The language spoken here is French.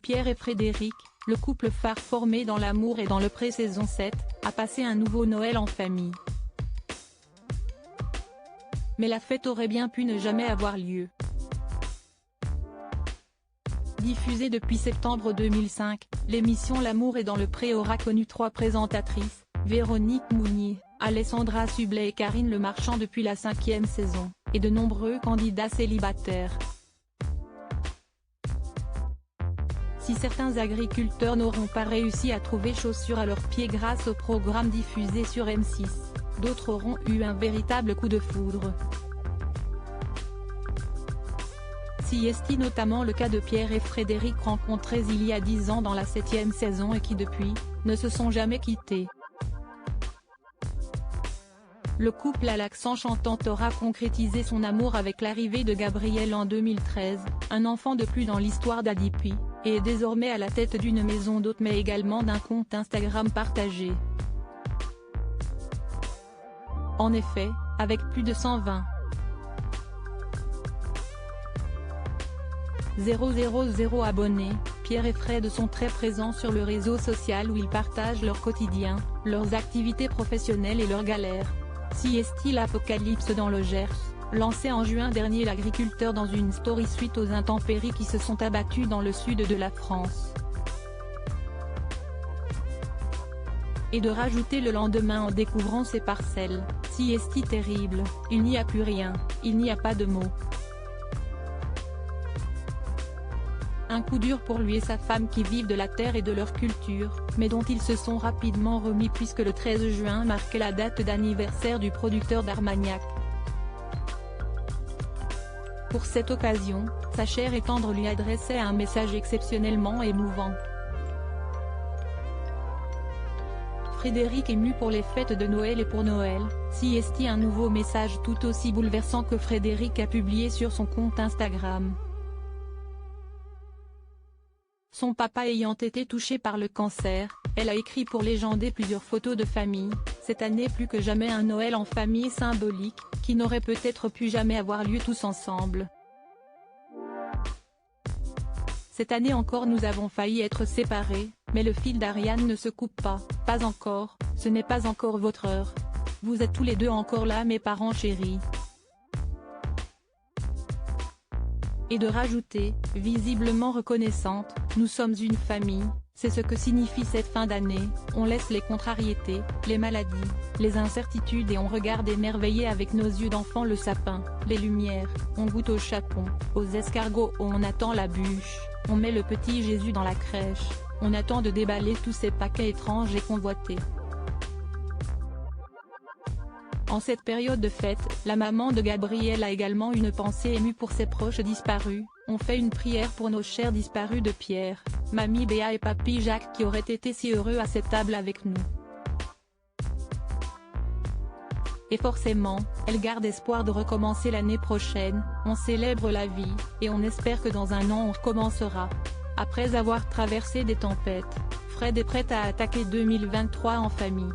Pierre et Frédéric, le couple phare formé dans l'amour et dans le pré-saison 7, a passé un nouveau Noël en famille. Mais la fête aurait bien pu ne jamais avoir lieu. Diffusée depuis septembre 2005, l'émission L'amour est dans le pré aura connu 3 présentatrices, Véronique Mounier, Alessandra Sublet et Karine Le Marchand depuis la 5e saison, et de nombreux candidats célibataires. Si certains agriculteurs n'auront pas réussi à trouver chaussures à leurs pieds grâce au programme diffusé sur M6, d'autres auront eu un véritable coup de foudre. Si est notamment le cas de Pierre et Frédéric rencontrés il y a 10 ans dans la 7e saison et qui depuis, ne se sont jamais quittés. Le couple à l'accent chantant aura concrétisé son amour avec l'arrivée de Gabriel en 2013, un enfant de plus dans l'histoire d'Adipi, et est désormais à la tête d'une maison d'hôtes mais également d'un compte Instagram partagé. En effet, avec plus de 120 000 abonnés, Pierre et Fred sont très présents sur le réseau social où ils partagent leur quotidien, leurs activités professionnelles et leurs galères. Si est-il l'apocalypse dans le Gers, lancé en juin dernier l'agriculteur dans une story suite aux intempéries qui se sont abattues dans le sud de la France. Et de rajouter le lendemain en découvrant ses parcelles, si est terrible, il n'y a plus rien, il n'y a pas de mots. Un coup dur pour lui et sa femme qui vivent de la terre et de leur culture, mais dont ils se sont rapidement remis puisque le 13 juin marquait la date d'anniversaire du producteur d'Armagnac. Pour cette occasion, sa chère et tendre lui adressait un message exceptionnellement émouvant. Frédéric ému pour les fêtes de Noël et pour Noël, si est un nouveau message tout aussi bouleversant que Frédéric a publié sur son compte Instagram. Son papa ayant été touché par le cancer, elle a écrit pour légender plusieurs photos de famille, cette année plus que jamais un Noël en famille symbolique, qui n'aurait peut-être pu jamais avoir lieu tous ensemble. Cette année encore nous avons failli être séparés, mais le fil d'Ariane ne se coupe pas encore, ce n'est pas encore votre heure. Vous êtes tous les deux encore là mes parents chéris. Et de rajouter, visiblement reconnaissante, nous sommes une famille, c'est ce que signifie cette fin d'année, on laisse les contrariétés, les maladies, les incertitudes et on regarde émerveillé avec nos yeux d'enfant le sapin, les lumières, on goûte aux chapons, aux escargots, on attend la bûche, on met le petit Jésus dans la crèche, on attend de déballer tous ces paquets étranges et convoités. En cette période de fête, la maman de Gabriel a également une pensée émue pour ses proches disparus. On fait une prière pour nos chers disparus de Pierre, mamie Béa et papy Jacques qui auraient été si heureux à cette table avec nous. Et forcément, elle garde espoir de recommencer l'année prochaine, on célèbre la vie, et on espère que dans un an on recommencera. Après avoir traversé des tempêtes, Fred est prêt à attaquer 2023 en famille.